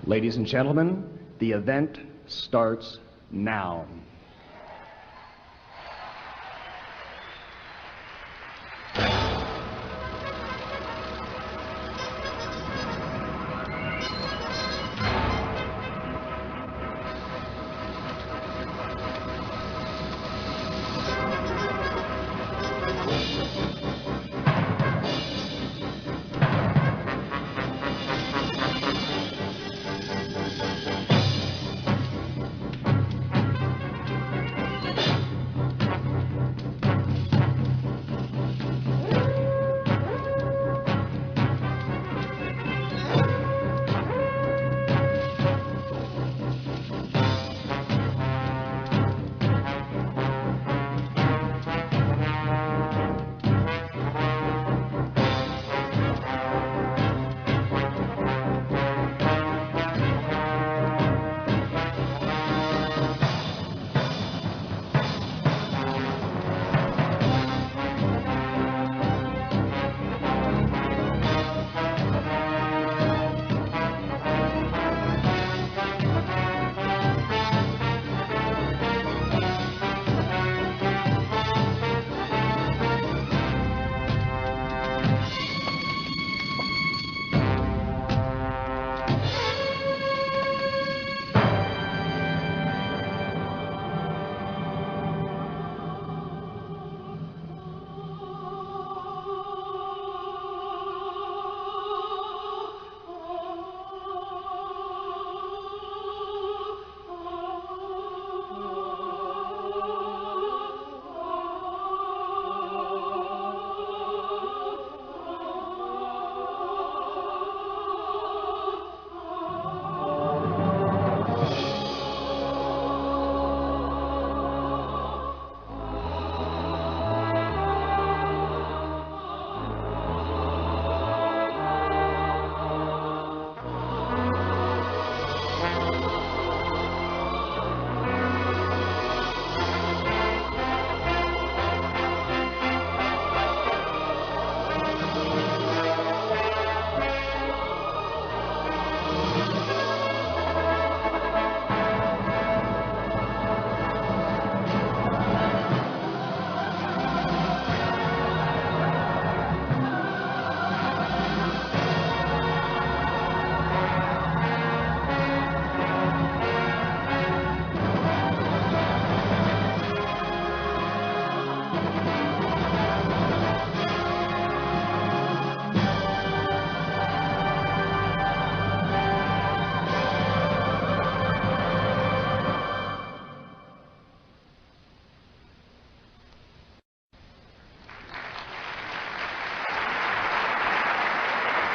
Ladies and gentlemen, the event starts now.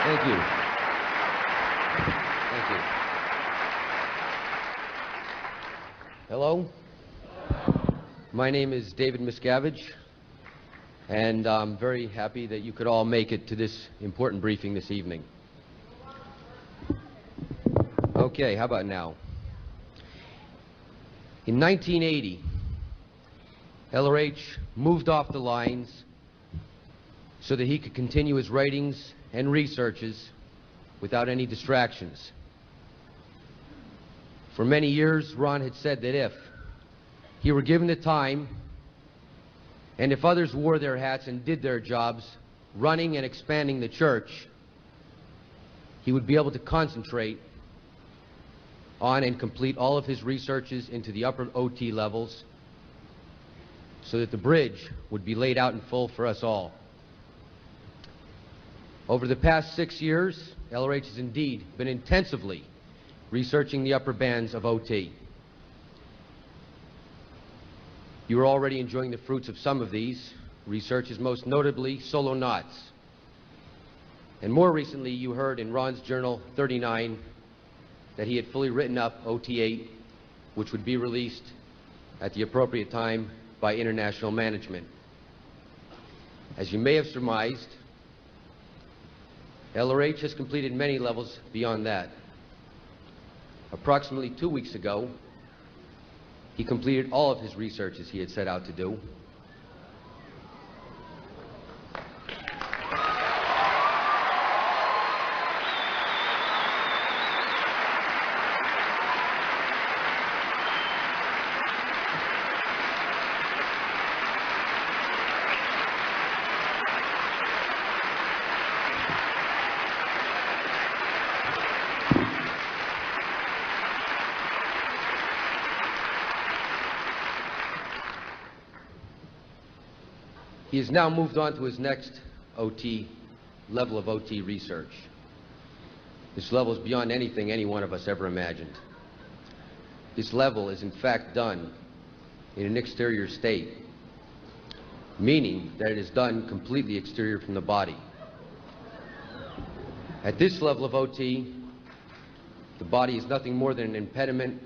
Thank you. Thank you. Hello. My name is David Miscavige, and I'm very happy that you could all make it to this important briefing this evening. Okay, how about now? In 1980, LRH moved off the lines so that he could continue his writings and researches without any distractions. For many years, Ron had said that if he were given the time, and if others wore their hats and did their jobs, running and expanding the church, he would be able to concentrate on and complete all of his researches into the upper OT levels so that the bridge would be laid out in full for us all. Over the past 6 years, LRH has indeed been intensively researching the upper bands of OT. You are already enjoying the fruits of some of these researches, most notably solo knots. And more recently, you heard in Ron's Journal 39 that he had fully written up OT8, which would be released at the appropriate time by international management. As you may have surmised, LRH has completed many levels beyond that. Approximately 2 weeks ago, he completed all of his researches he had set out to do. He has now moved on to his next level of OT research. This level is beyond anything any one of us ever imagined. This level is in fact done in an exterior state, meaning that it is done completely exterior from the body. At this level of OT, the body is nothing more than an impediment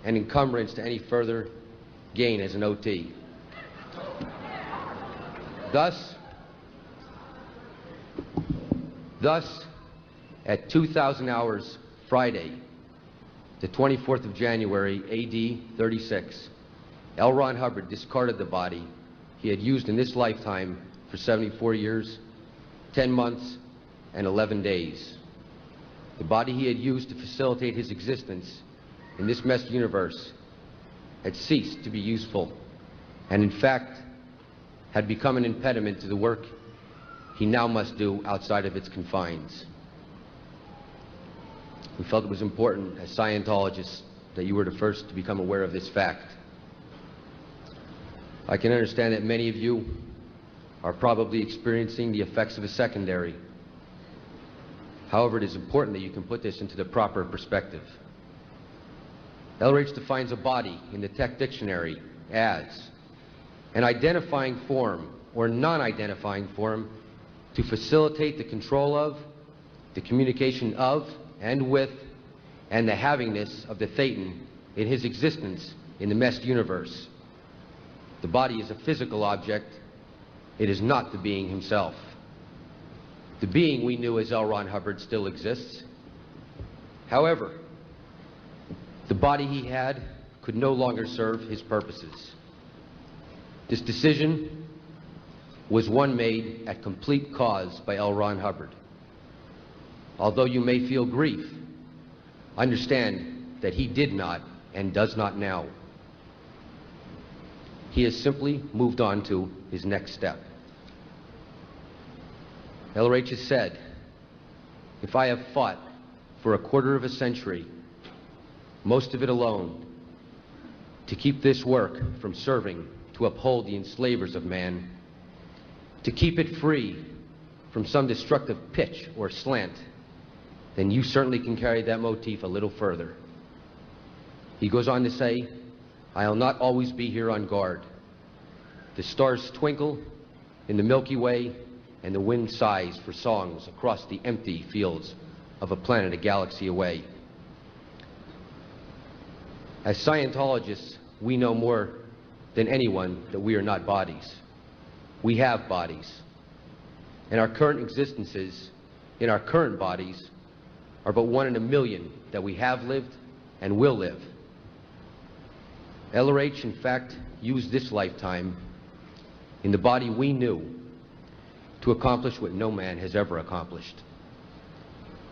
and encumbrance to any further gain as an OT. Thus, at 2,000 hours Friday, the 24th of January, AD 36, L. Ron Hubbard discarded the body he had used in this lifetime for 74 years, 10 months, and 11 days. The body he had used to facilitate his existence in this messed universe had ceased to be useful, and in fact had become an impediment to the work he now must do outside of its confines. We felt it was important as Scientologists that you were the first to become aware of this fact. I can understand that many of you are probably experiencing the effects of a secondary. However, it is important that you can put this into the proper perspective. LRH defines a body in the tech dictionary as an identifying form or non-identifying form to facilitate the control of, the communication of, and with, and the havingness of the Thetan in his existence in the messed universe. The body is a physical object. It is not the being himself. The being we knew as L. Ron Hubbard still exists. However, the body he had could no longer serve his purposes. This decision was one made at complete cause by L. Ron Hubbard. Although you may feel grief, understand that he did not and does not now. He has simply moved on to his next step. LRH has said, if I have fought for a quarter of a century, most of it alone, to keep this work from serving to uphold the enslavers of man, to keep it free from some destructive pitch or slant, then you certainly can carry that motif a little further. He goes on to say, I'll not always be here on guard. The stars twinkle in the Milky Way, and the wind sighs for songs across the empty fields of a planet a galaxy away. As Scientologists, we know more than anyone that we are not bodies. We have bodies. And our current existences in our current bodies are but 1 in a million that we have lived and will live. LRH, in fact, used this lifetime in the body we knew to accomplish what no man has ever accomplished.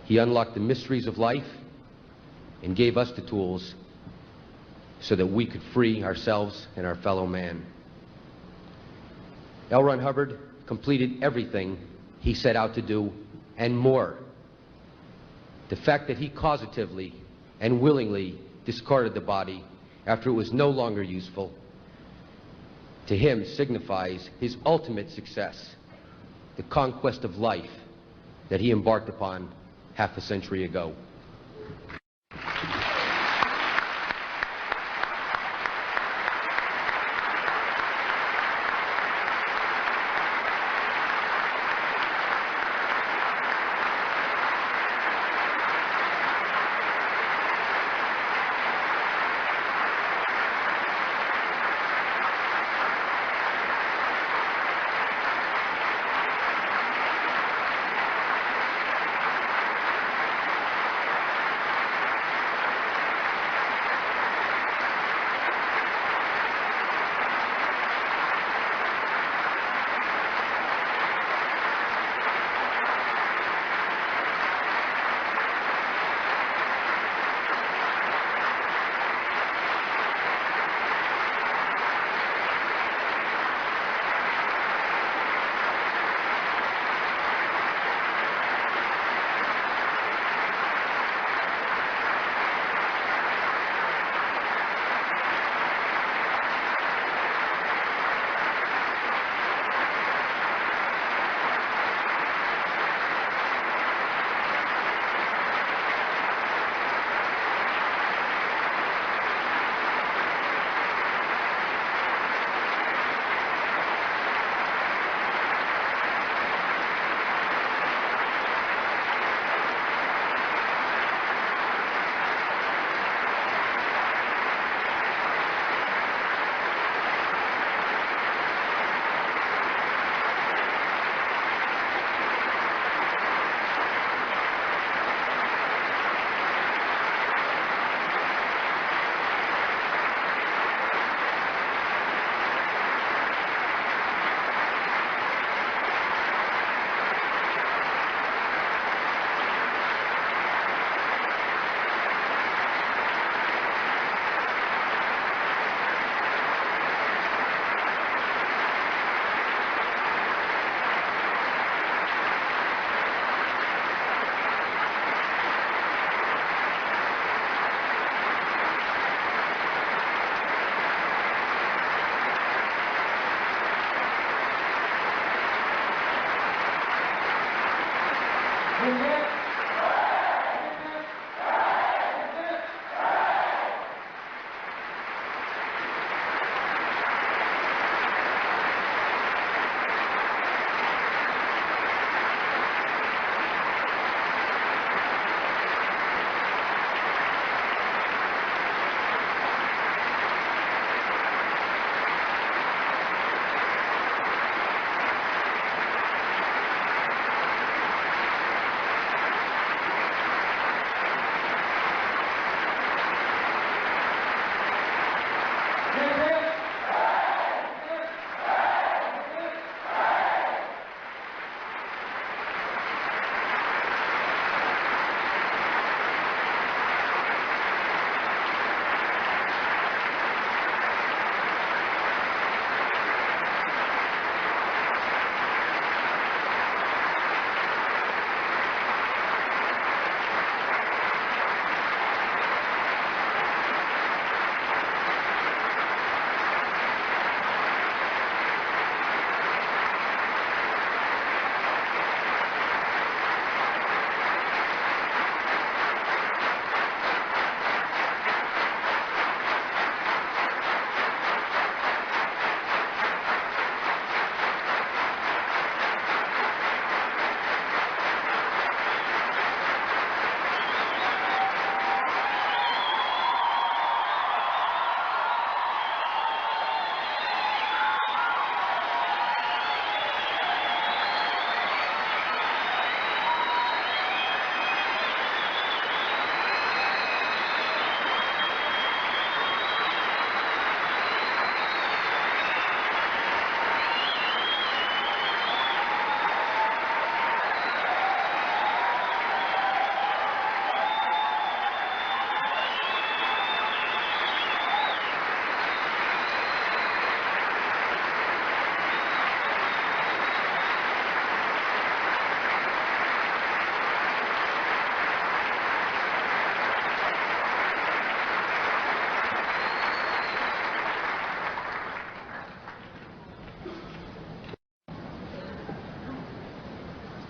He unlocked the mysteries of life and gave us the tools so that we could free ourselves and our fellow man. L. Ron Hubbard completed everything he set out to do and more. The fact that he causatively and willingly discarded the body after it was no longer useful, to him signifies his ultimate success, the conquest of life that he embarked upon half a century ago.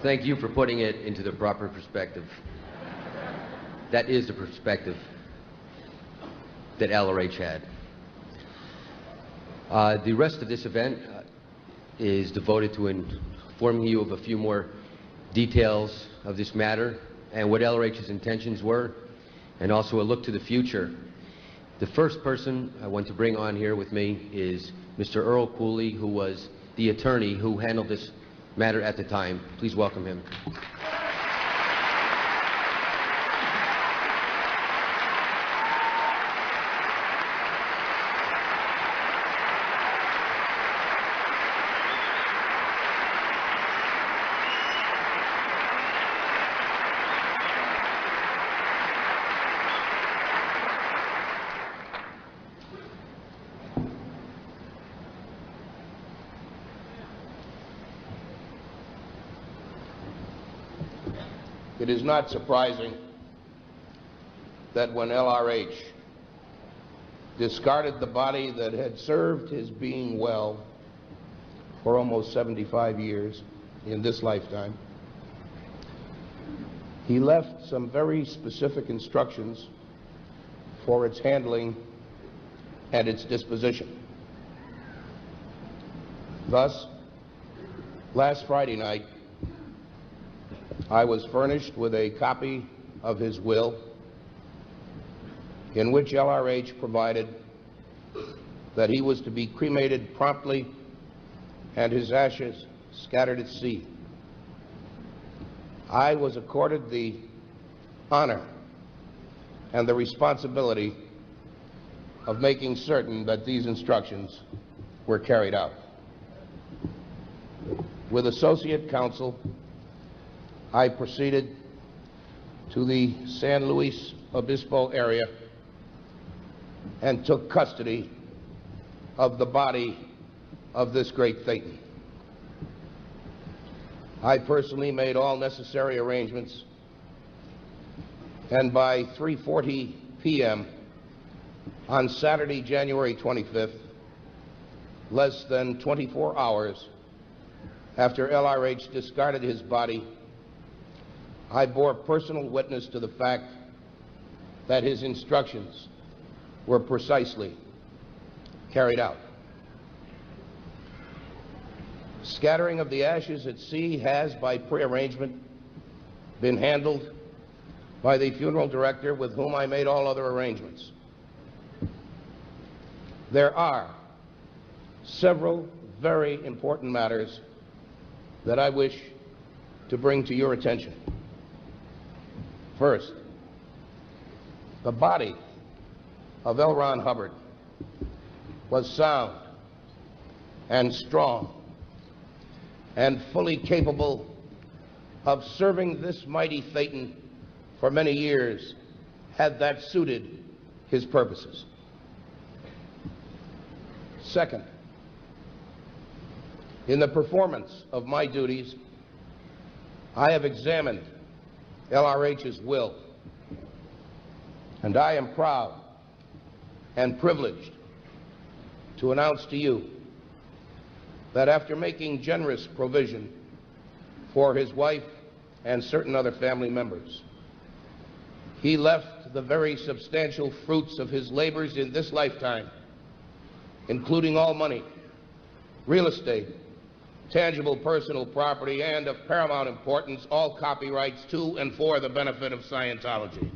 Thank you for putting it into the proper perspective. That is the perspective that LRH had. The rest of this event is devoted to informing you of a few more details of this matter and what LRH's intentions were, and also a look to the future. The first person I want to bring on here with me is Mr. Earl Cooley, who was the attorney who handled this matter at the time. Please welcome him. It is not surprising that when LRH discarded the body that had served his being well for almost 75 years in this lifetime, he left some very specific instructions for its handling and its disposition. Thus, last Friday night, I was furnished with a copy of his will in which LRH provided that he was to be cremated promptly and his ashes scattered at sea. I was accorded the honor and the responsibility of making certain that these instructions were carried out. With associate counsel, I proceeded to the San Luis Obispo area and took custody of the body of this great Thetan. I personally made all necessary arrangements, and by 3:40 p.m. on Saturday, January 25th, less than 24 hours after LRH discarded his body, I bore personal witness to the fact that his instructions were precisely carried out. Scattering of the ashes at sea has, by prearrangement, been handled by the funeral director with whom I made all other arrangements. There are several very important matters that I wish to bring to your attention. First, the body of L. Ron Hubbard was sound and strong and fully capable of serving this mighty Thetan for many years, had that suited his purposes. Second, in the performance of my duties, I have examined LRH's will, and I am proud and privileged to announce to you that after making generous provision for his wife and certain other family members, he left the very substantial fruits of his labors in this lifetime, including all money, real estate, tangible personal property, and of paramount importance, all copyrights to and for the benefit of Scientology.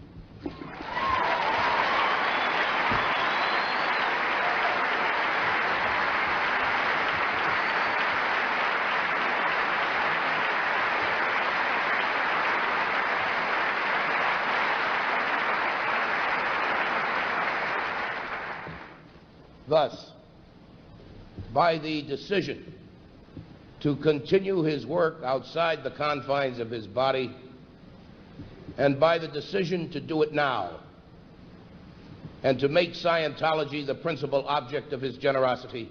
Thus, by the decision to continue his work outside the confines of his body, and by the decision to do it now, and to make Scientology the principal object of his generosity,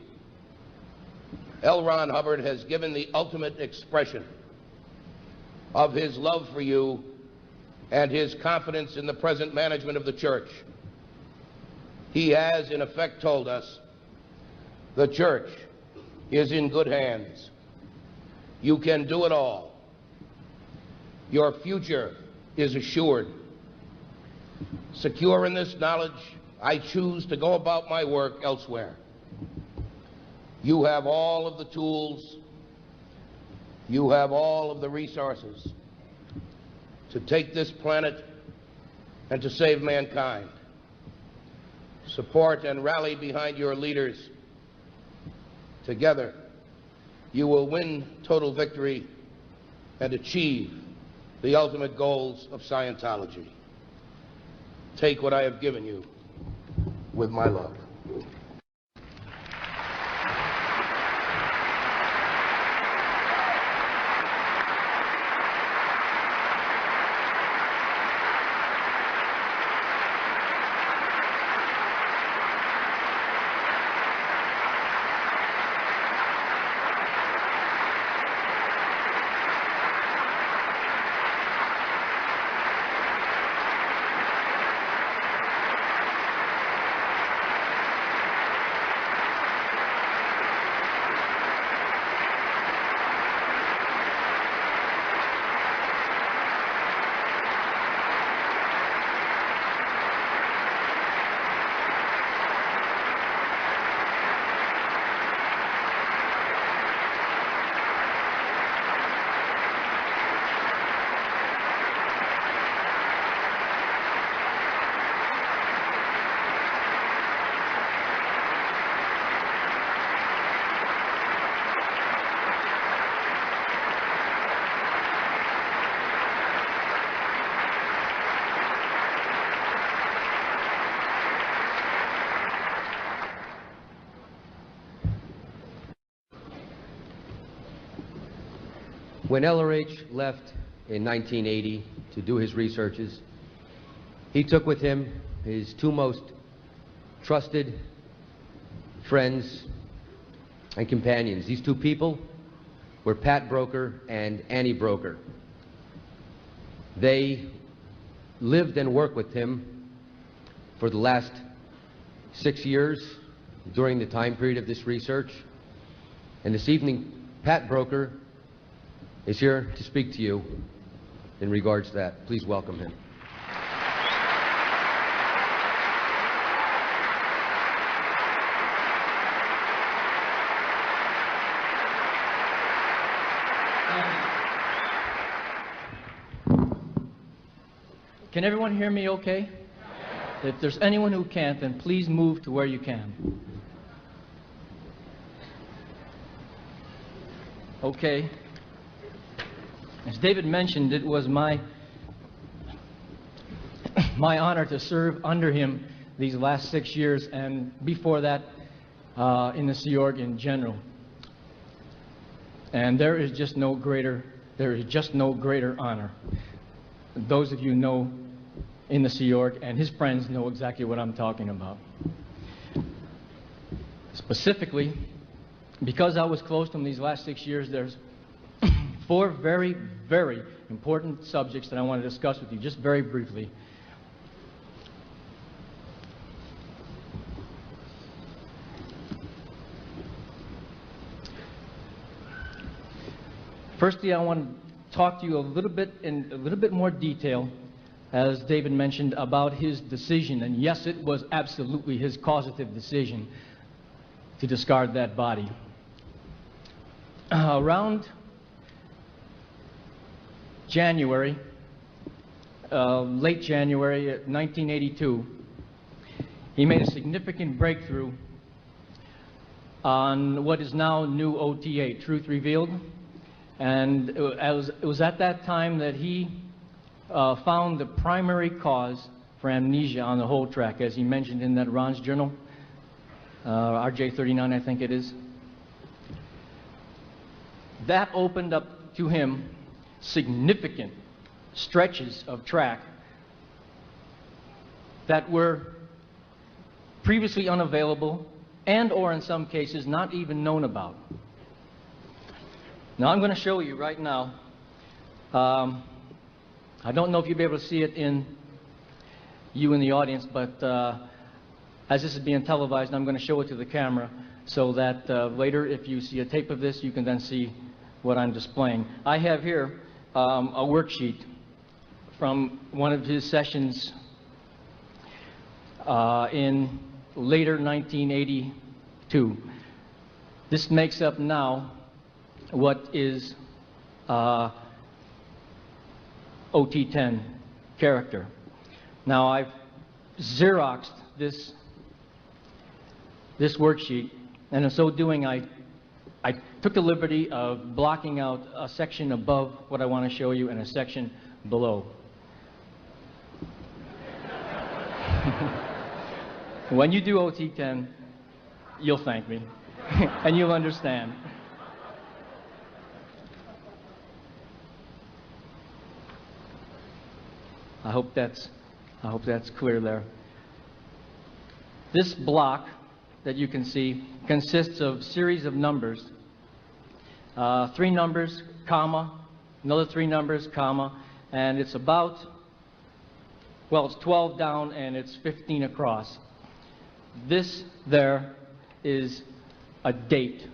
L. Ron Hubbard has given the ultimate expression of his love for you and his confidence in the present management of the church. He has, in effect, told us, the church is in good hands. You can do it all. Your future is assured. Secure in this knowledge, I choose to go about my work elsewhere. You have all of the tools, you have all of the resources to take this planet and to save mankind. Support and rally behind your leaders. Together, you will win total victory and achieve the ultimate goals of Scientology. Take what I have given you with my love. When LRH left in 1980 to do his researches, he took with him his two most trusted friends and companions. These two people were Pat Broeker and Annie Broeker. They lived and worked with him for the last 6 years during the time period of this research. And this evening, Pat Broeker is here to speak to you in regards to that. Please welcome him. Can everyone hear me okay? If there's anyone who can't, then please move to where you can. Okay. As David mentioned, it was my honor to serve under him these last 6 years, and before that in the Sea Org in general. And there is just no greater honor. Those of you know in the Sea Org and his friends know exactly what I'm talking about. Specifically, because I was close to him these last 6 years, there's 4 very, very important subjects that I want to discuss with you, just very briefly. Firstly, I want to talk to you a little bit in a little bit more detail, as David mentioned, about his decision. And yes, it was absolutely his causative decision to discard that body. Around January, late January 1982, he made a significant breakthrough on what is now new OT8, Truth Revealed. And it was at that time that he found the primary cause for amnesia on the whole track, as he mentioned in that Ron's journal, RJ39, I think it is. That opened up to him significant stretches of track that were previously unavailable and or in some cases not even known about. Now I'm going to show you right now. I don't know if you'll be able to see it in the audience, but as this is being televised, I'm going to show it to the camera so that later, if you see a tape of this, you can then see what I'm displaying. I have here a worksheet from one of his sessions in later 1982. This makes up now what is OT10 character. Now I've Xeroxed this worksheet, and in so doing I took the liberty of blocking out a section above what I want to show you and a section below. When you do OT10, you'll thank me and you'll understand. I hope that's clear there. This block that you can see consists of series of numbers. 3 numbers, comma, another 3 numbers, comma, and it's about, well, it's 12 down and it's 15 across. This there is a date.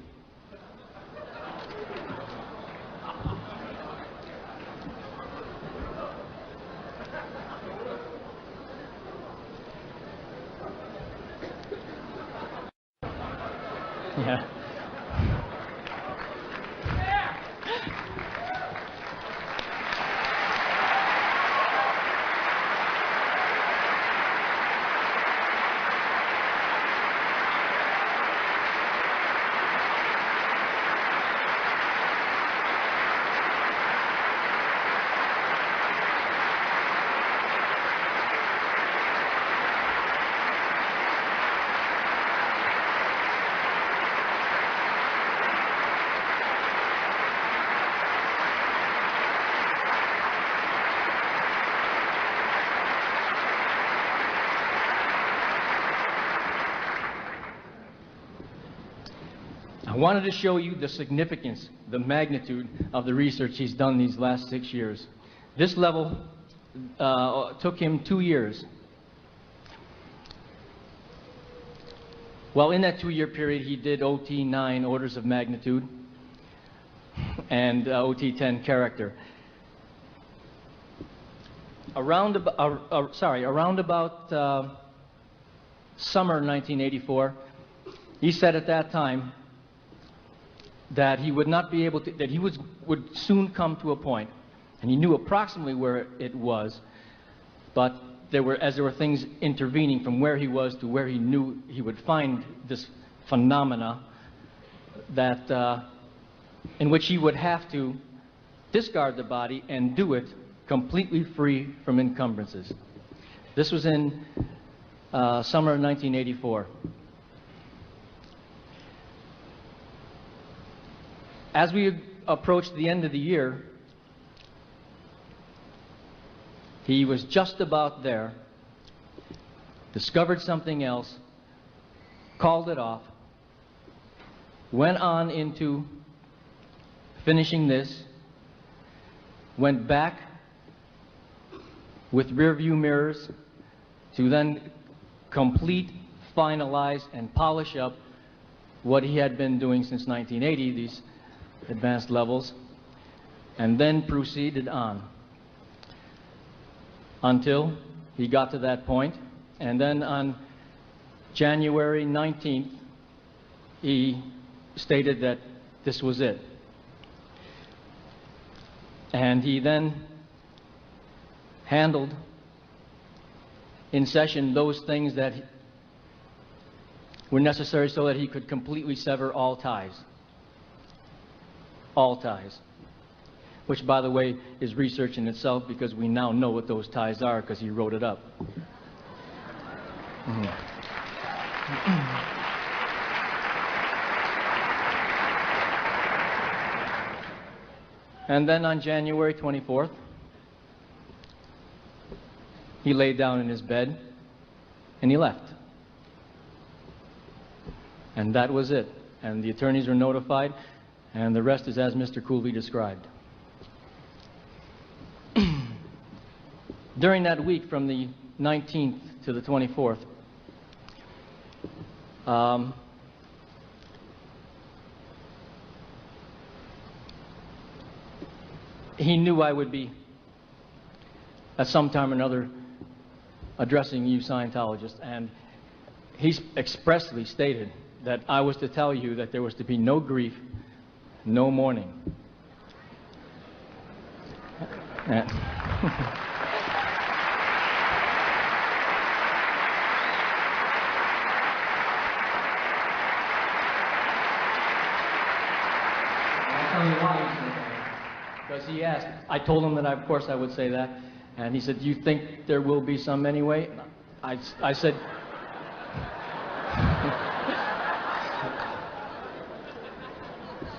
Yeah. I wanted to show you the significance, the magnitude of the research he's done these last 6 years. This level took him 2 years. Well, in that 2-year period, he did OT9, orders of magnitude, and OT10, character. around about summer 1984, he said at that time that he would not be able to, that he would soon come to a point, and he knew approximately where it was, but there were things intervening from where he was to where he knew he would find this phenomena that in which he would have to discard the body and do it completely free from encumbrances. This was in summer of 1984. As we approached the end of the year, he was just about there, discovered something else, called it off, went on into finishing this, went back with rear view mirrors to then complete, finalize, and polish up what he had been doing since 1980, these advanced levels, and then proceeded on until he got to that point. And then on January 19th, he stated that this was it. And he then handled in session those things that were necessary so that he could completely sever all ties. All ties. Which, by the way, is research in itself, because we now know what those ties are because he wrote it up. And then on January 24th, he laid down in his bed and he left. And that was it. And the attorneys were notified, and the rest is as Mr. Cooley described. During that week from the 19th to the 24th, he knew I would be, at some time or another, addressing you Scientologists, and he expressly stated that I was to tell you that there was to be no grief, no mourning. Because he asked, I told him that of course I would say that, and he said, do you think there will be some anyway? I said,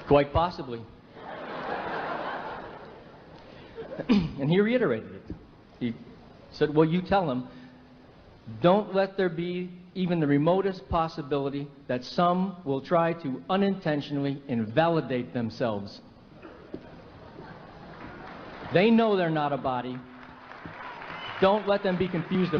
quite possibly. And he reiterated it. He said, well, you tell him, don't let there be even the remotest possibility that some will try to unintentionally invalidate themselves. They know they're not a body. Don't let them be confused.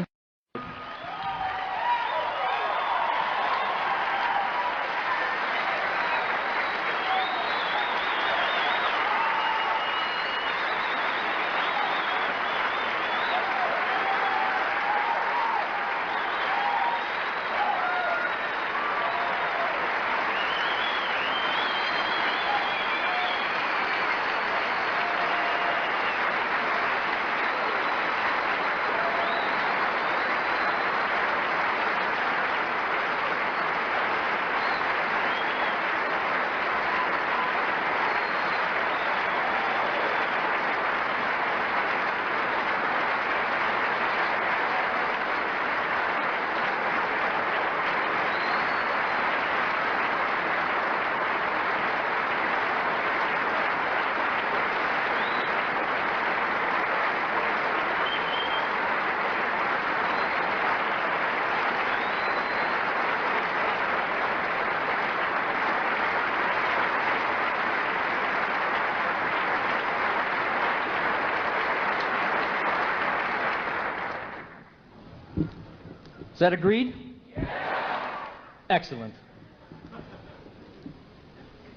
Is that agreed? Yeah. Excellent.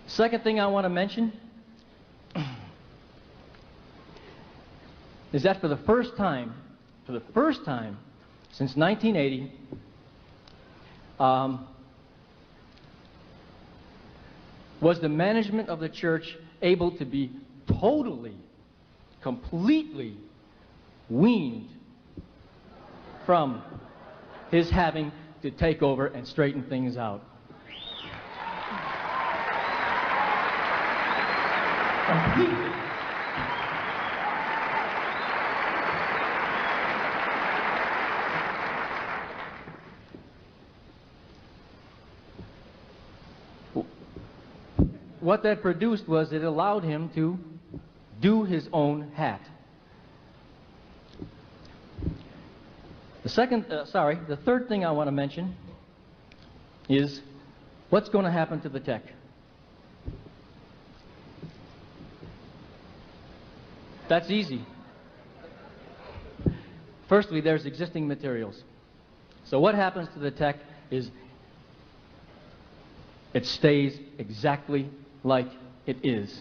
Second thing I want to mention is that for the first time for the first time since 1980, was the management of the church able to be totally, completely weaned from his having to take over and straighten things out. Completely. What that produced was it allowed him to do his own hat. The third thing I want to mention is what's going to happen to the tech. That's easy. Firstly, there's existing materials. So what happens to the tech is it stays exactly like it is.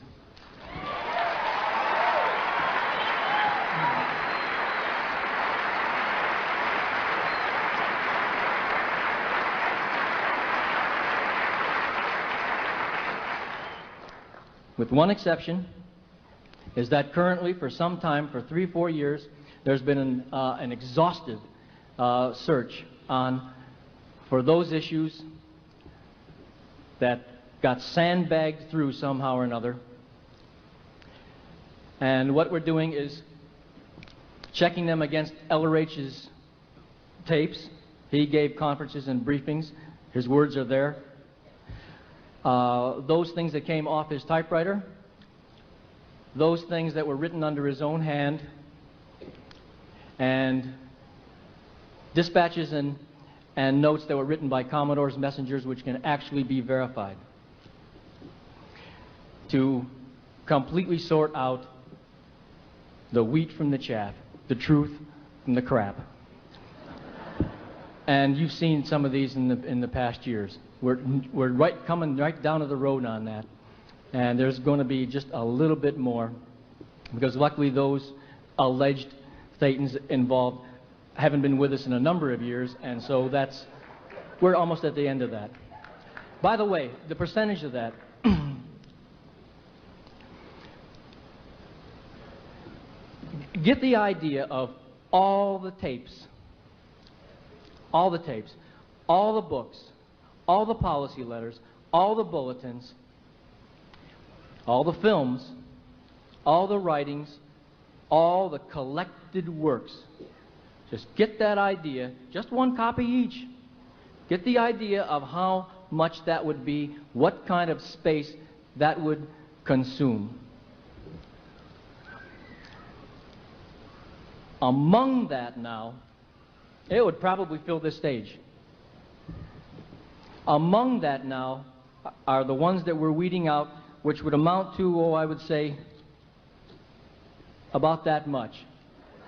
With one exception, is that currently, for some time, for 3 or 4 years, there's been an exhaustive search for those issues that got sandbagged through somehow or another. And what we're doing is checking them against LRH's tapes. He gave conferences and briefings. His words are there. Those things that came off his typewriter, those things that were written under his own hand, and dispatches and notes that were written by Commodore's messengers, which can actually be verified, to completely sort out the wheat from the chaff, the truth from the crap. And you've seen some of these in the past years. We're coming right down to the road on that. And there's going to be just a little bit more, because luckily those alleged Thetans involved haven't been with us in a number of years, and so we're almost at the end of that. By the way, the percentage of that, get the idea of all the tapes, all the books, all the policy letters, all the bulletins, all the films, all the writings, all the collected works. Just get that idea, just one copy each. Get the idea of how much that would be, what kind of space that would consume. Among that now, it would probably fill this stage. Among that now are the ones that we're weeding out, which would amount to, I would say, about that much.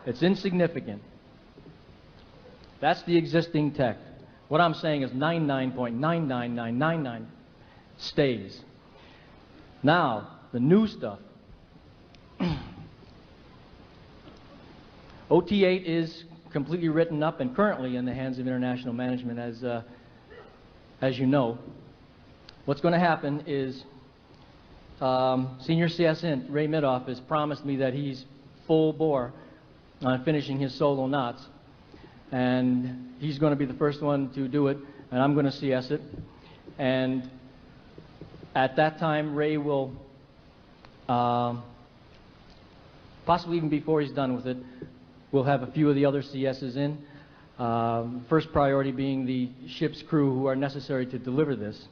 It's insignificant. That's the existing tech. What I'm saying is 99.99999 stays. Now, the new stuff. OT8 is completely written up and currently in the hands of international management, as you know. What's going to happen is Senior CS Int, Ray Midoff, has promised me that he's full bore on finishing his solo knots. And he's going to be the first one to do it, and I'm going to CS it. And at that time, Ray will, possibly even before he's done with it, we'll have a few of the other CSs in. First priority being the ship's crew who are necessary to deliver this.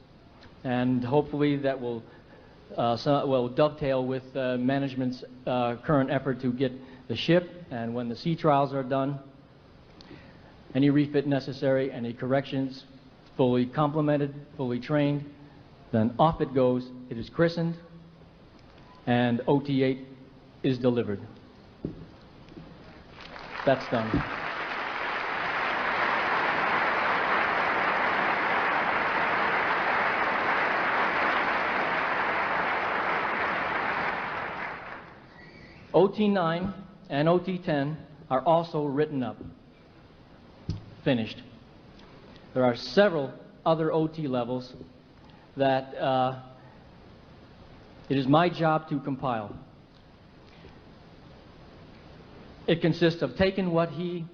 And hopefully that will dovetail with management's current effort to get the ship, and when the sea trials are done, any refit necessary, any corrections fully complemented, fully trained, then off it goes. It is christened, and OT8 is delivered. That's done. OT9 and OT10 are also written up, finished. There are several other OT levels that it is my job to compile. It consists of taking what he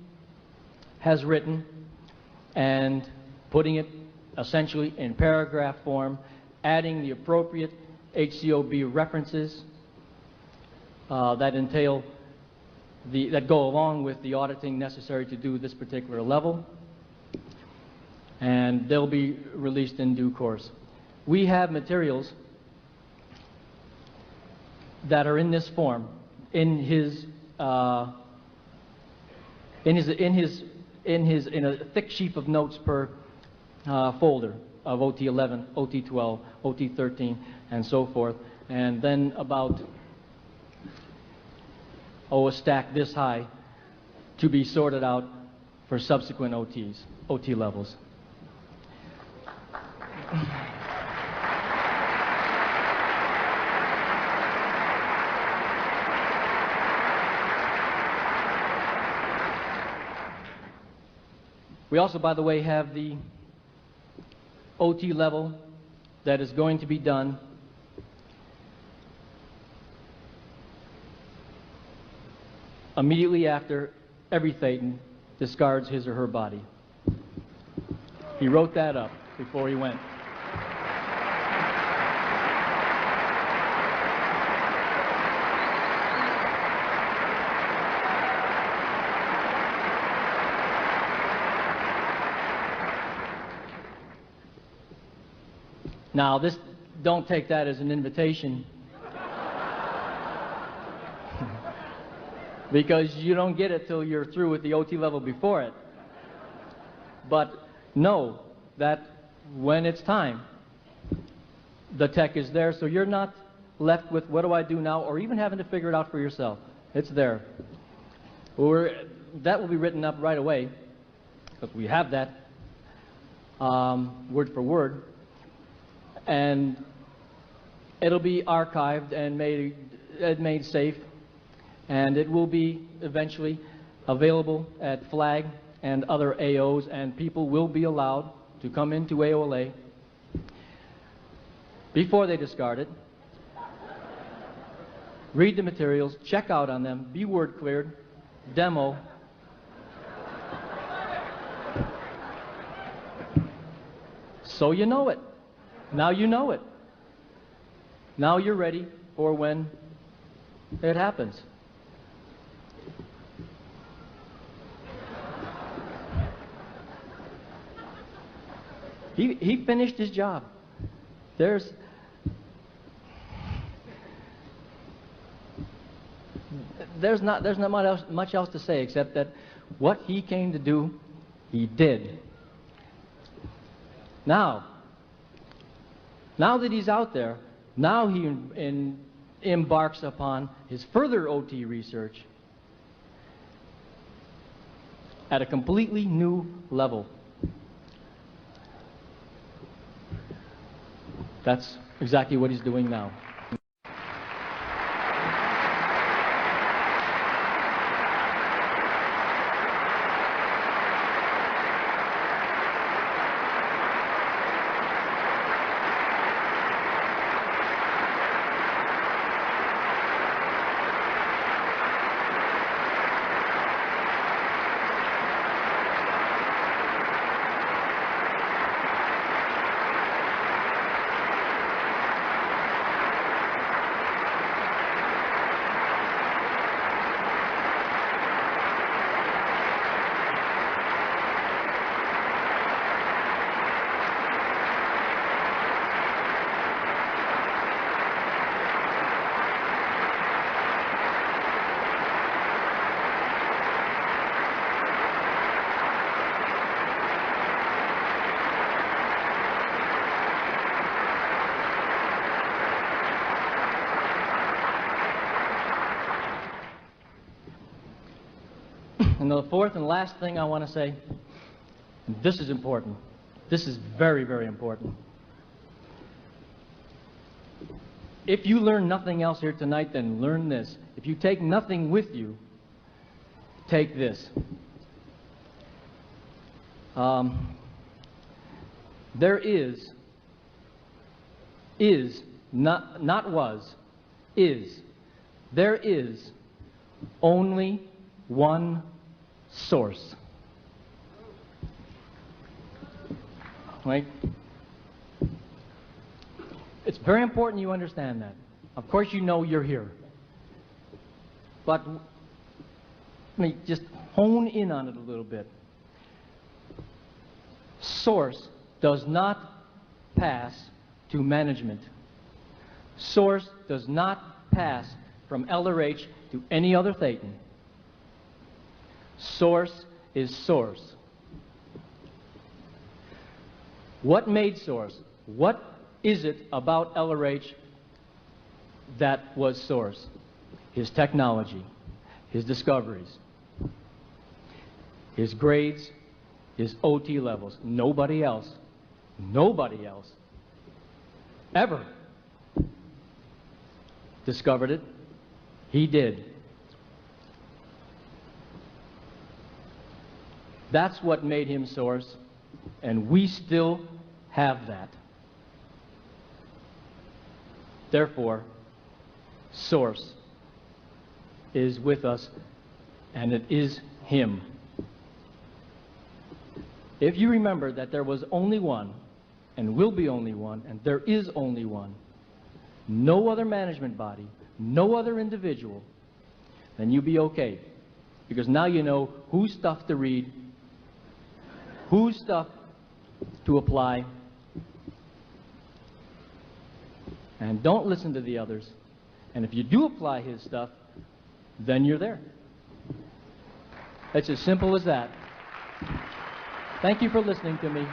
has written and putting it essentially in paragraph form, adding the appropriate HCOB references that go along with the auditing necessary to do this particular level, and they'll be released in due course. We have materials that are in this form in a thick sheaf of notes per folder of OT11, OT12, OT13, and so forth, and then about a stack this high to be sorted out for subsequent OT levels. We also, by the way, have the OT level that is going to be done immediately after every Thetan discards his or her body. He wrote that up before he went. Now, don't take that as an invitation, because you don't get it till you're through with the OT level before it. But know that when it's time, the tech is there, so you're not left with what do I do now, or even having to figure it out for yourself. It's there. That will be written up right away, because we have that word for word. And it'll be archived and made safe, and it will be eventually available at FLAG and other AOs, and people will be allowed to come into AOLA before they discard it, read the materials, check out on them, be word cleared, demo, so you know it. Now you know it. Now you're ready for when it happens. He finished his job. There's not much else to say except that what he came to do, he did. Now that he's out there, now he embarks upon his further OT research at a completely new level. That's exactly what he's doing now. And the fourth and last thing I want to say, and this is important. This is very, very important. If you learn nothing else here tonight, then learn this. If you take nothing with you, take this. There is, not was, is. There is only one source. Right? It's very important you understand that. Of course you know you're here. But let me just hone in on it a little bit. Source does not pass to management. Source does not pass from LRH to any other Thetan. Source is source. What made source? What is it about LRH that was source? His technology, his discoveries, his grades, his OT levels. Nobody else ever discovered it. He did. That's what made him source, and we still have that. Therefore, source is with us, and it is him. If you remember that there was only one, and will be only one, and there is only one, no other management body, no other individual, then you'll be okay. Because now you know whose stuff to read, whose stuff to apply, and don't listen to the others. And if you do apply his stuff, then you're there. It's as simple as that. Thank you for listening to me.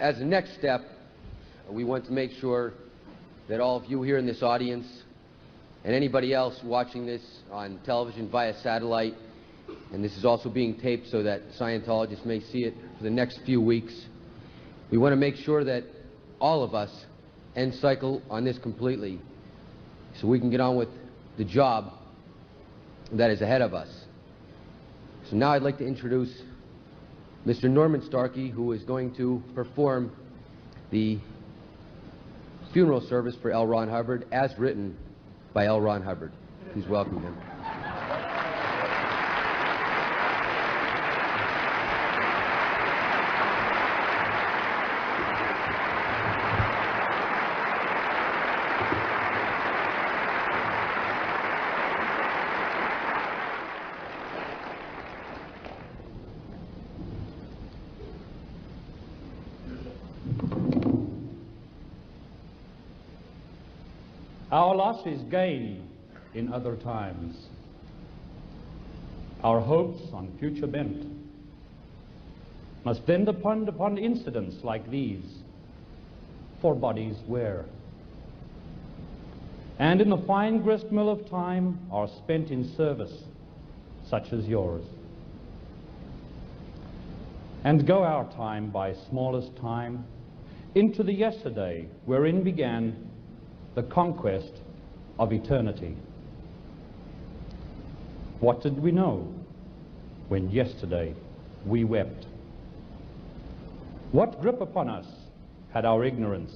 As a next step, we want to make sure that all of you here in this audience and anybody else watching this on television via satellite, and this is also being taped so that Scientologists may see it for the next few weeks, we want to make sure that all of us end cycle on this completely so we can get on with the job that is ahead of us. So now I'd like to introduce Mr. Norman Starkey, who is going to perform the funeral service for L. Ron Hubbard as written by L. Ron Hubbard. Please welcome him. Our loss is gain in other times. Our hopes on future bent must then depend upon incidents like these, for bodies wear. And in the fine grist mill of time are spent in service such as yours. And go our time by smallest time into the yesterday wherein began the conquest of eternity. What did we know when yesterday we wept? What grip upon us had our ignorance?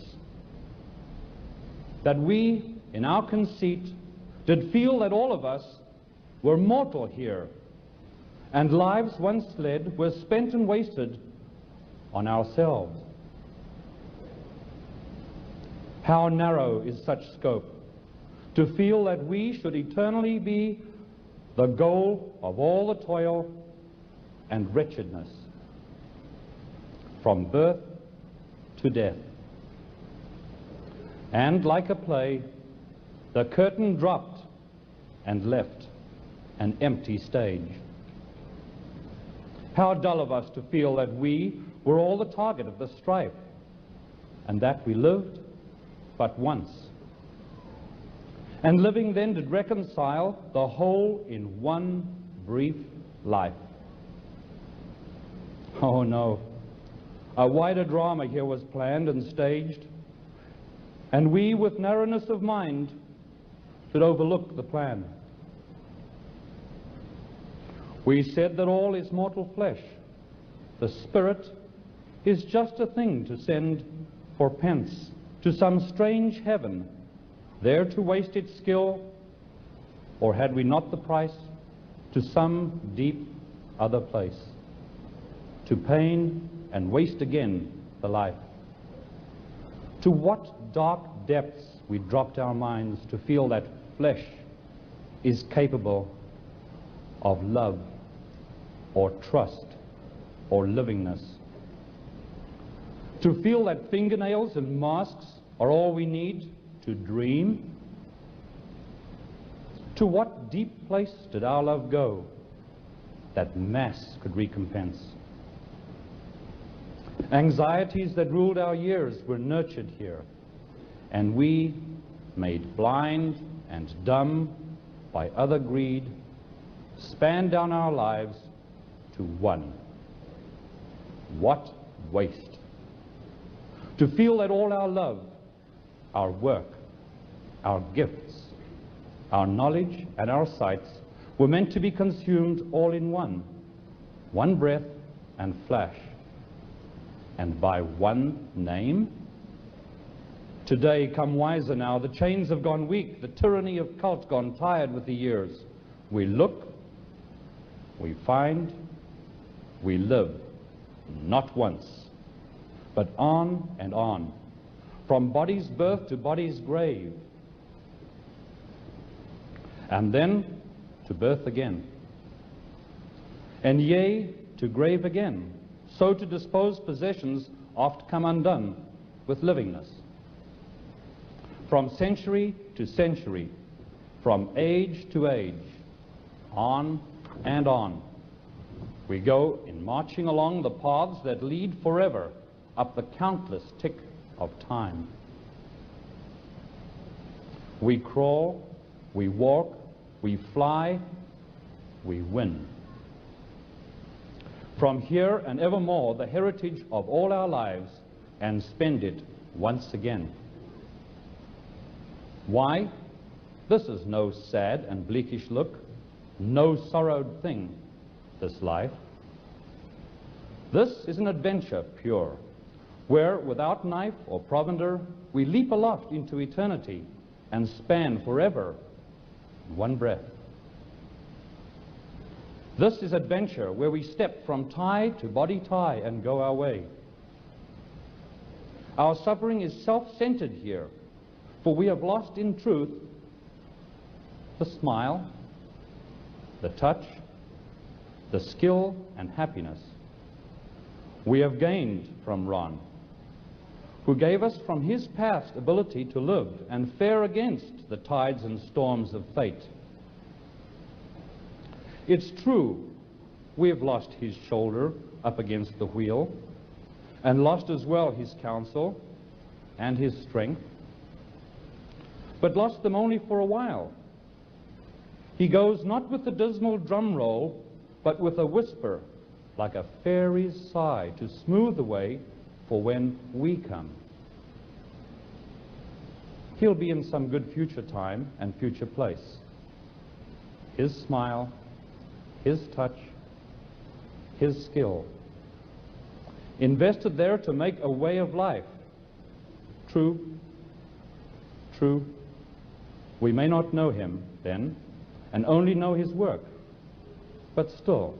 that we, in our conceit, did feel that all of us were mortal here, and lives once led were spent and wasted on ourselves. How narrow is such scope, to feel that we should eternally be the goal of all the toil and wretchedness, from birth to death. And like a play, the curtain dropped and left an empty stage. How dull of us to feel that we were all the target of the strife, and that we lived but once, and living then did reconcile the whole in one brief life. Oh no, a wider drama here was planned and staged, and we with narrowness of mind should overlook the plan. We said that all is mortal flesh, the spirit is just a thing to send for pence to some strange heaven, there to waste its skill, or had we not the price, to some deep other place, to pain and waste again the life. To what dark depths we dropped our minds to feel that flesh is capable of love or trust or livingness. To feel that fingernails and masks are all we need to dream. To what deep place did our love go that mass could recompense? Anxieties that ruled our years were nurtured here, and we, made blind and dumb by other greed, span down our lives to one. What waste! To feel that all our love, our work, our gifts, our knowledge and our sights were meant to be consumed all in one breath and flash, and by one name. Today, come wiser now, the chains have gone weak, the tyranny of cult gone tired with the years. We look, we find, we live, not once, but on and on, from body's birth to body's grave, and then to birth again, and yea, to grave again, so to dispose possessions oft come undone with livingness. From century to century, from age to age, on and on, we go in marching along the paths that lead forever up the countless tick of time. We crawl, we walk, we fly, we win. From here and evermore, the heritage of all our lives, and spend it once again. Why? This is no sad and bleakish look, no sorrowed thing, this life. This is an adventure pure, where without knife or provender, we leap aloft into eternity and span forever in one breath. This is adventure where we step from tie to body tie and go our way. Our suffering is self-centered here, for we have lost in truth the smile, the touch, the skill and happiness we have gained from Ron, who gave us from his past ability to live and fare against the tides and storms of fate. It's true, we have lost his shoulder up against the wheel, and lost as well his counsel and his strength, but lost them only for a while. He goes not with the dismal drum roll, but with a whisper, like a fairy's sigh, to smooth the way for when we come. He'll be in some good future time and future place. His smile, his touch, his skill, invested there to make a way of life. True, True, we may not know him then, and only know his work. But still,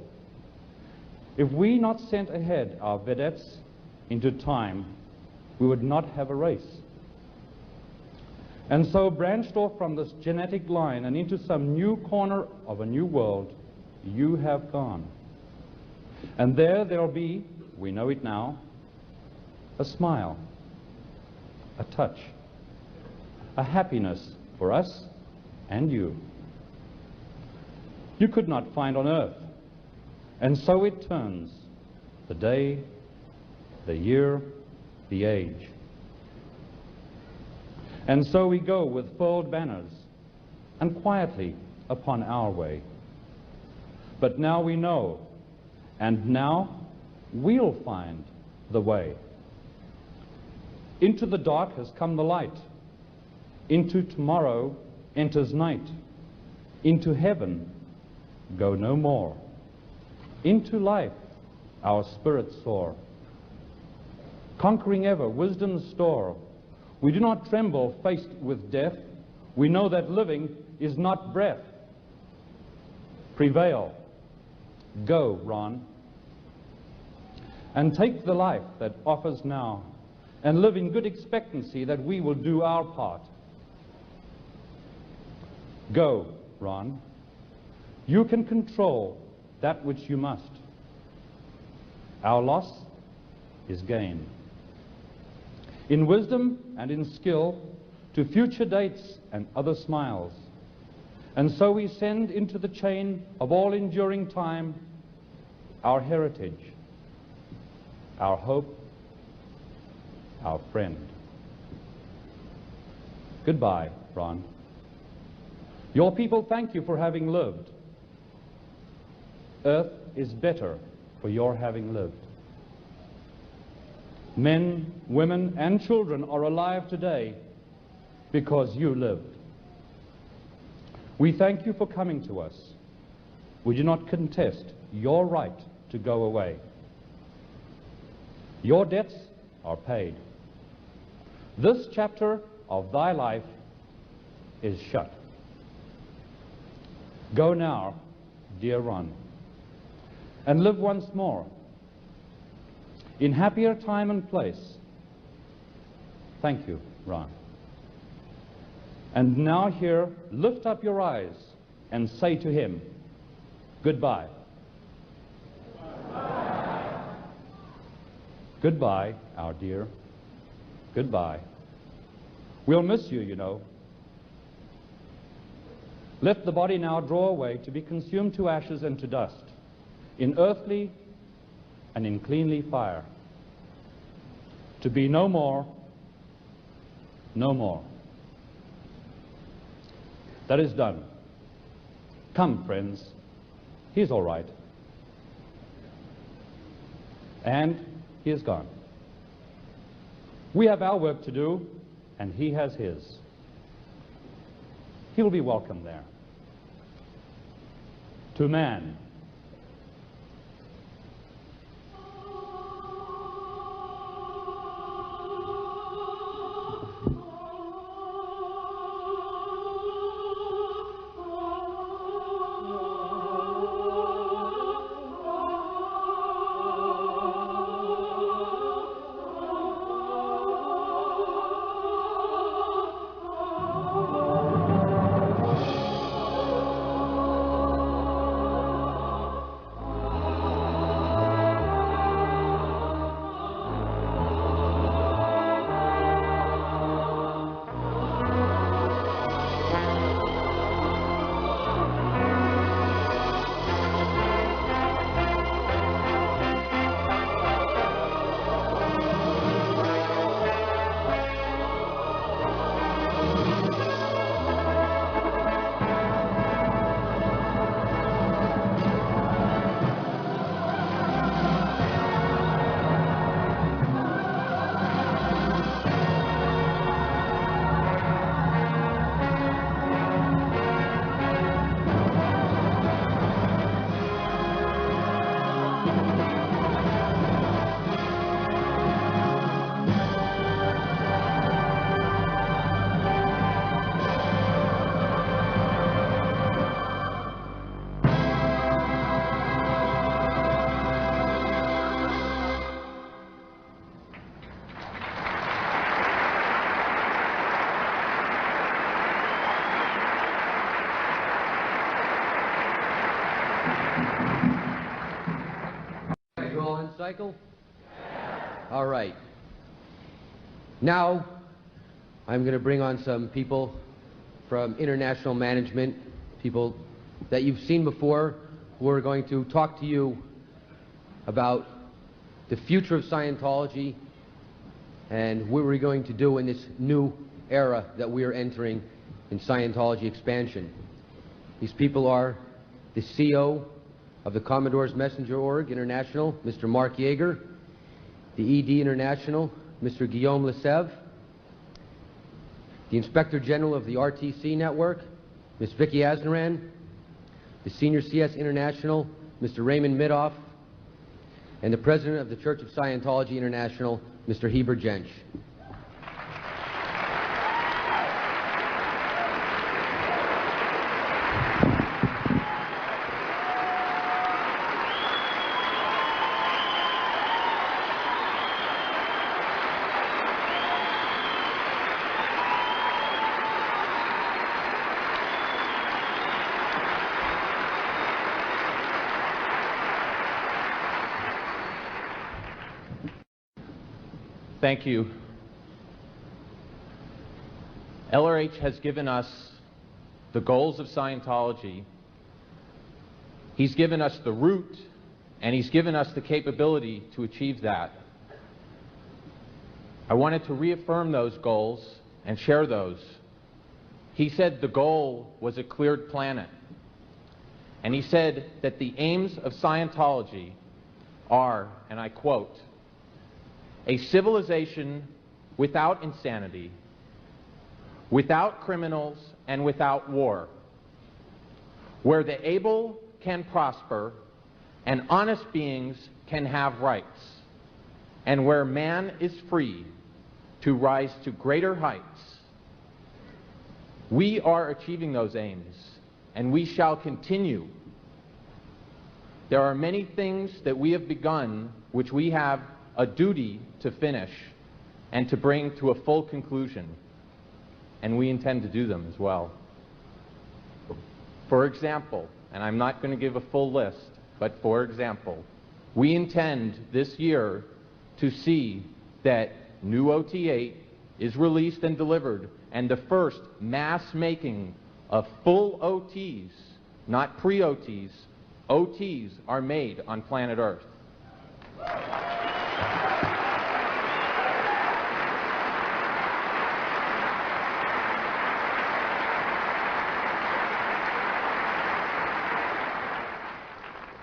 if we not sent ahead our vedettes into time, we would not have a race. And so, branched off from this genetic line and into some new corner of a new world, you have gone. And there'll be, we know it now, a smile, a touch, a happiness for us and you. You could not find on earth. And so it turns, the day, the year, the age. And so we go with furled banners and quietly upon our way. But now we know, and now we'll find the way. Into the dark has come the light. Into tomorrow enters night. Into heaven go no more. Into life our spirits soar. Conquering ever wisdom's store, we do not tremble faced with death. We know that living is not breath. Prevail. Go, Ron. And take the life that offers now, and live in good expectancy that we will do our part. Go, Ron. You can control that which you must. Our loss is gain. In wisdom and in skill, to future dates and other smiles. And so we send into the chain of all enduring time our heritage, our hope, our friend. Goodbye, Ron. Your people thank you for having lived. Earth is better for your having lived. Men, women, and children are alive today because you lived. We thank you for coming to us. We do not contest your right to go away. Your debts are paid. This chapter of thy life is shut. Go now, dear Ron, and live once more in happier time and place. Thank you, Ron. And now here, lift up your eyes and say to him, goodbye. Goodbye. Goodbye, our dear. Goodbye. We'll miss you, you know. Let the body now draw away to be consumed to ashes and to dust, in earthly and in cleanly fire, to be no more, no more. That is done. Come, friends. He's all right. And he is gone. We have our work to do, and he has his. He will be welcome there. To man, motorcycle? All right. Now, I'm going to bring on some people from international management, people that you've seen before, who are going to talk to you about the future of Scientology and what we're going to do in this new era that we are entering in Scientology expansion. These people are the CEO of the Commodore's Messenger Org International, Mr. Mark Yeager, the ED International, Mr. Guillaume Lessev, the Inspector General of the RTC Network, Ms. Vicky Asnaran, the Senior CS International, Mr. Raymond Midoff, and the President of the Church of Scientology International, Mr. Heber Jensch. Thank you. LRH has given us the goals of Scientology. He's given us the route, and he's given us the capability to achieve that. I wanted to reaffirm those goals and share those. He said the goal was a cleared planet. And he said that the aims of Scientology are, and I quote, a civilization without insanity, without criminals, and without war, where the able can prosper and honest beings can have rights, and where man is free to rise to greater heights. We are achieving those aims, and we shall continue. There are many things that we have begun which we have a duty to finish and to bring to a full conclusion, and we intend to do them as well. For example, and I'm not going to give a full list, but for example, we intend this year to see that new OT8 is released and delivered, and the first mass making of full OTs, not pre-OTs, OTs are made on planet Earth.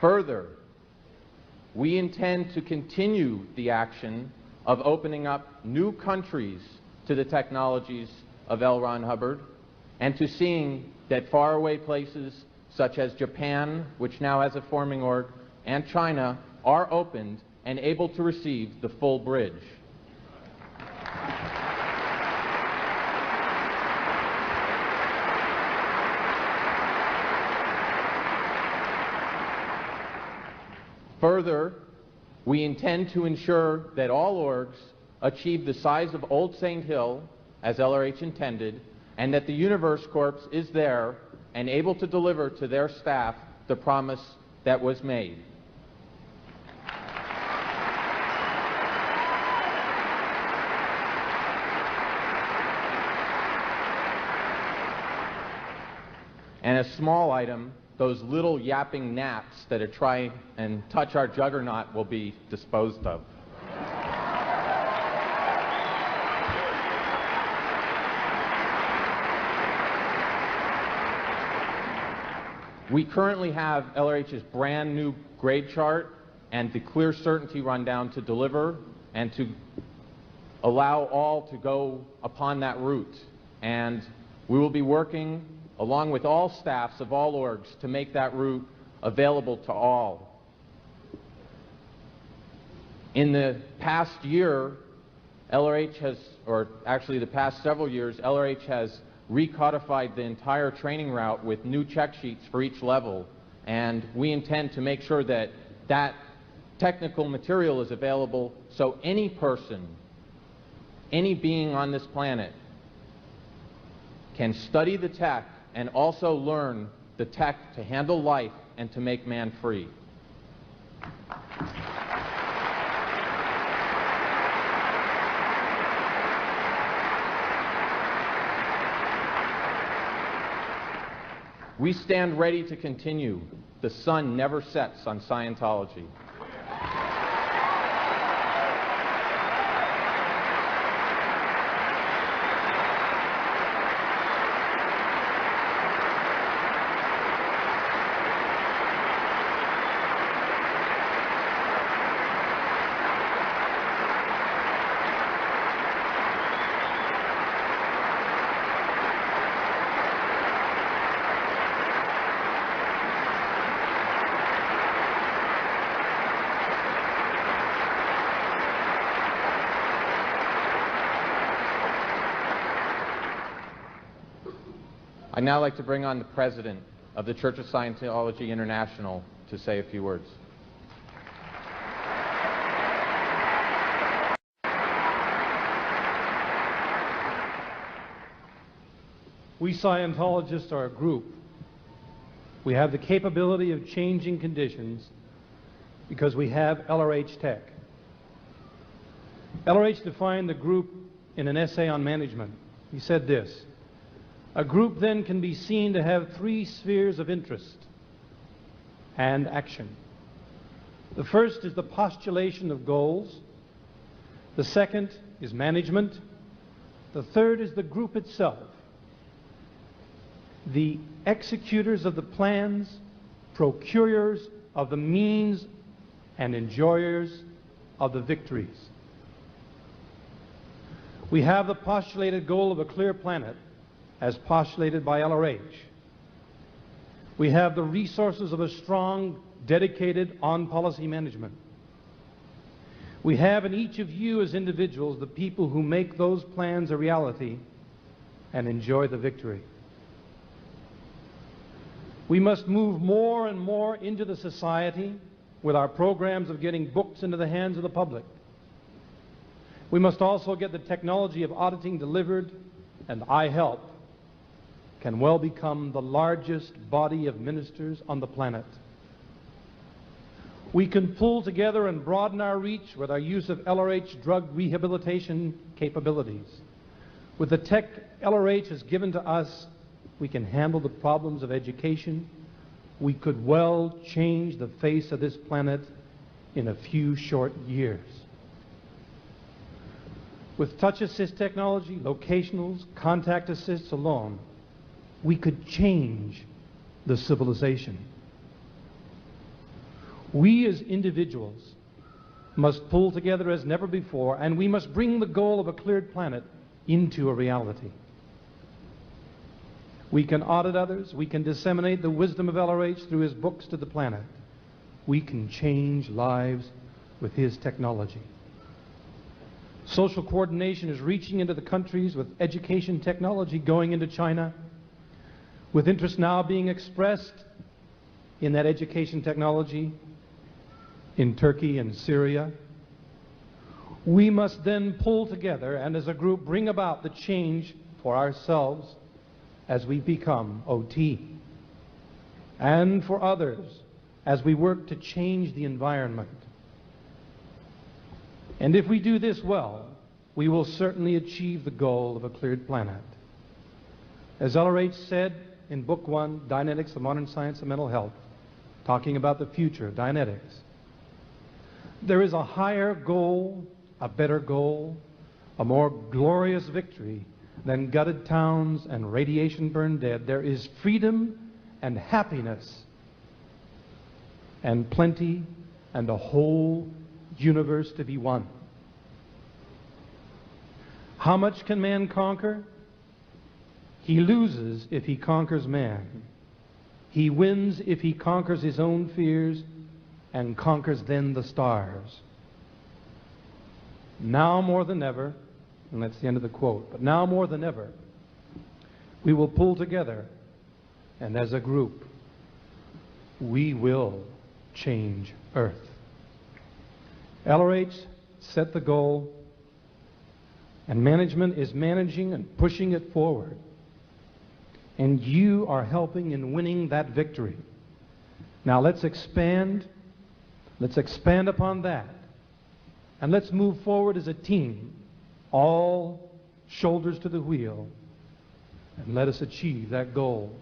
Further, we intend to continue the action of opening up new countries to the technologies of L. Ron Hubbard, and to seeing that faraway places such as Japan, which now has a forming org, and China are opened and able to receive the full bridge. Further, we intend to ensure that all orgs achieve the size of Old St. Hill, as LRH intended, and that the Universe Corps is there and able to deliver to their staff the promise that was made. And a small item, those little yapping gnats that are trying and touch our juggernaut will be disposed of. We currently have LRH's brand new grade chart and the clear certainty rundown to deliver and to allow all to go upon that route. And we will be working along with all staffs of all orgs to make that route available to all. In the past year, LRH has, or actually the past several years, LRH has recodified the entire training route with new check sheets for each level, and we intend to make sure that that technical material is available so any person, any being on this planet can study the tech and also learn the tech to handle life and to make man free. We stand ready to continue. The sun never sets on Scientology. I'd now like to bring on the President of the Church of Scientology International to say a few words. We Scientologists are a group. We have the capability of changing conditions because we have LRH tech. LRH defined the group in an essay on management. He said this: a group then can be seen to have three spheres of interest and action. The first is the postulation of goals. The second is management. The third is the group itself, the executors of the plans, procurers of the means, and enjoyers of the victories. We have the postulated goal of a clear planet, as postulated by LRH. We have the resources of a strong, dedicated on-policy management. We have in each of you as individuals the people who make those plans a reality and enjoy the victory. We must move more and more into the society with our programs of getting books into the hands of the public. We must also get the technology of auditing delivered, and I help can well become the largest body of ministers on the planet. We can pull together and broaden our reach with our use of LRH drug rehabilitation capabilities. With the tech LRH has given to us, we can handle the problems of education. We could well change the face of this planet in a few short years. With touch assist technology, locationals, contact assists alone, we could change the civilization. We as individuals must pull together as never before, and we must bring the goal of a cleared planet into a reality. We can audit others. We can disseminate the wisdom of LRH through his books to the planet. We can change lives with his technology. Social coordination is reaching into the countries with education technology going into China, with interest now being expressed in that education technology in Turkey and Syria. We must then pull together and as a group bring about the change for ourselves as we become OT, and for others as we work to change the environment. And if we do this well, we will certainly achieve the goal of a cleared planet. As LRH said in Book 1, Dianetics, the Modern Science of Mental Health, talking about the future of Dianetics, there is a higher goal, a better goal, a more glorious victory than gutted towns and radiation burned dead. There is freedom and happiness and plenty and a whole universe to be won. How much can man conquer? He loses if he conquers man. He wins if he conquers his own fears and conquers then the stars. Now more than ever, and that's the end of the quote, but now more than ever, we will pull together, and as a group, we will change Earth. LRH set the goal, and management is managing and pushing it forward. And you are helping in winning that victory. Now let's expand upon that. And let's move forward as a team, all shoulders to the wheel, and let us achieve that goal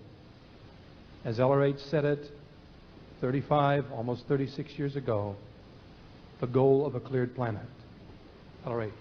as LRH said it 35, almost 36 years ago, the goal of a cleared planet. LRH.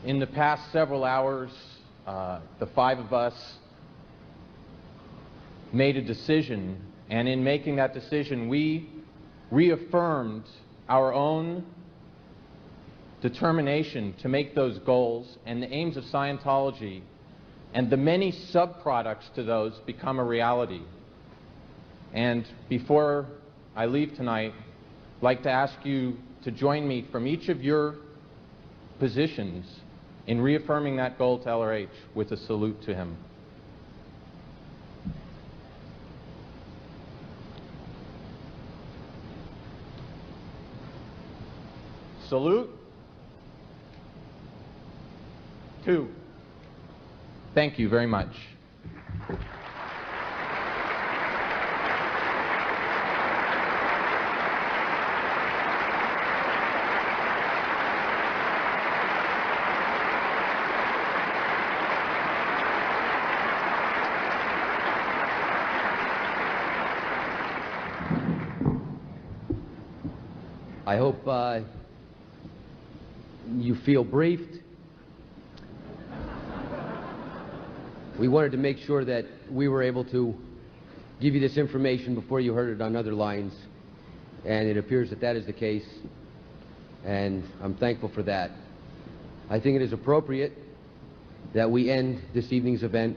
In the past several hours, the five of us made a decision, and in making that decision, we reaffirmed our own determination to make those goals and the aims of Scientology and the many subproducts to those become a reality. And before I leave tonight, I'd like to ask you to join me from each of your positions in reaffirming that goal to LRH with a salute to him. Salute. 2. Thank you very much. I hope you feel briefed. We wanted to make sure that we were able to give you this information before you heard it on other lines, and it appears that that is the case, and I'm thankful for that. I think it is appropriate that we end this evening's event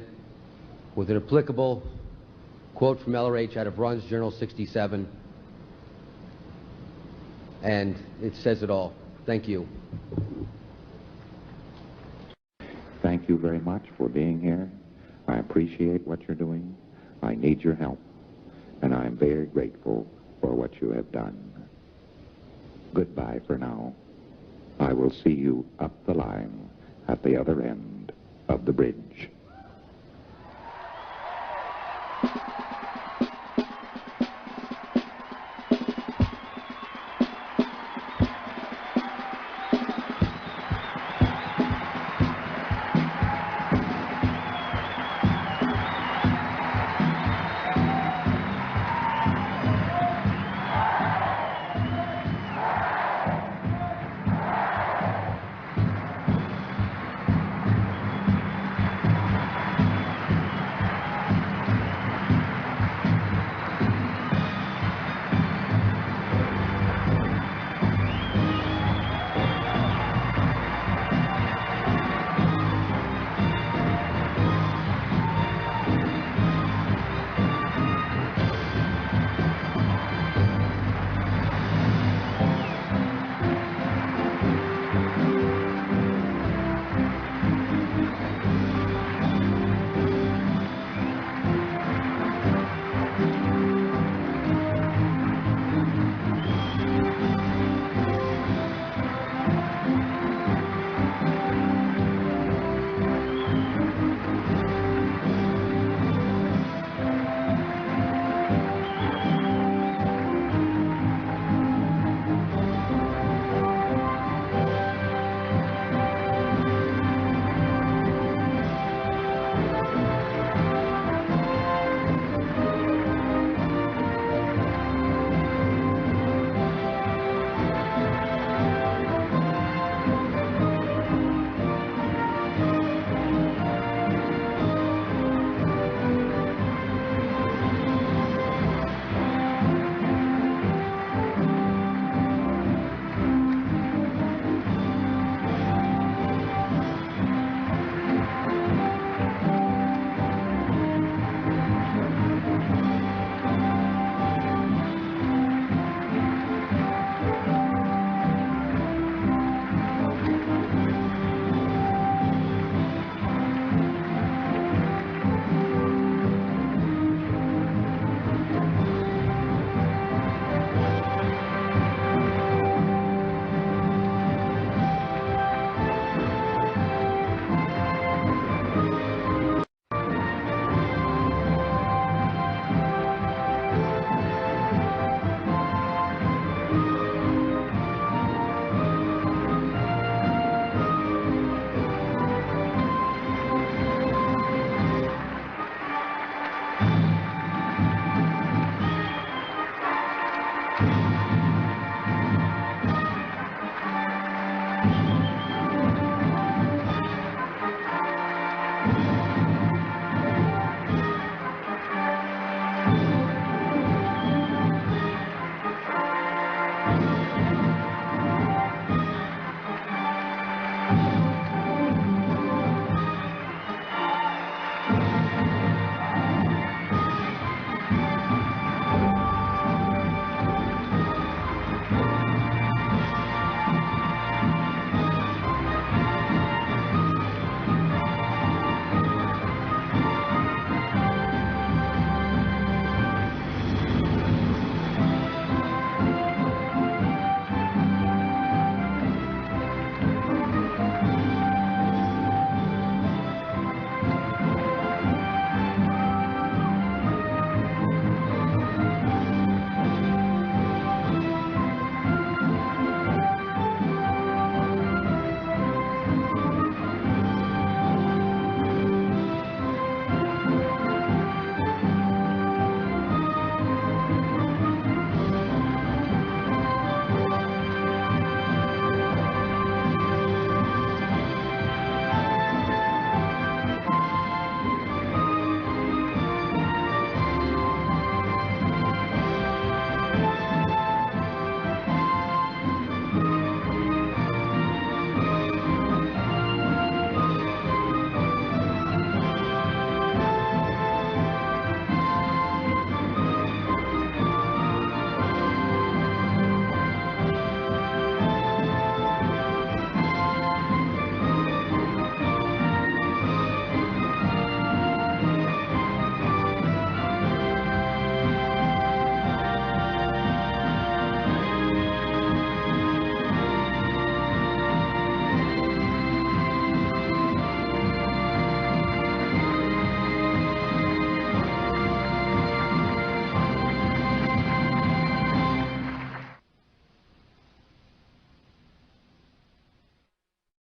with an applicable quote from LRH out of Ron's Journal 67, and it says it all. Thank you. Thank you very much for being here. I appreciate what you're doing. I need your help, and I'm very grateful for what you have done. Goodbye for now. I will see you up the line at the other end of the bridge.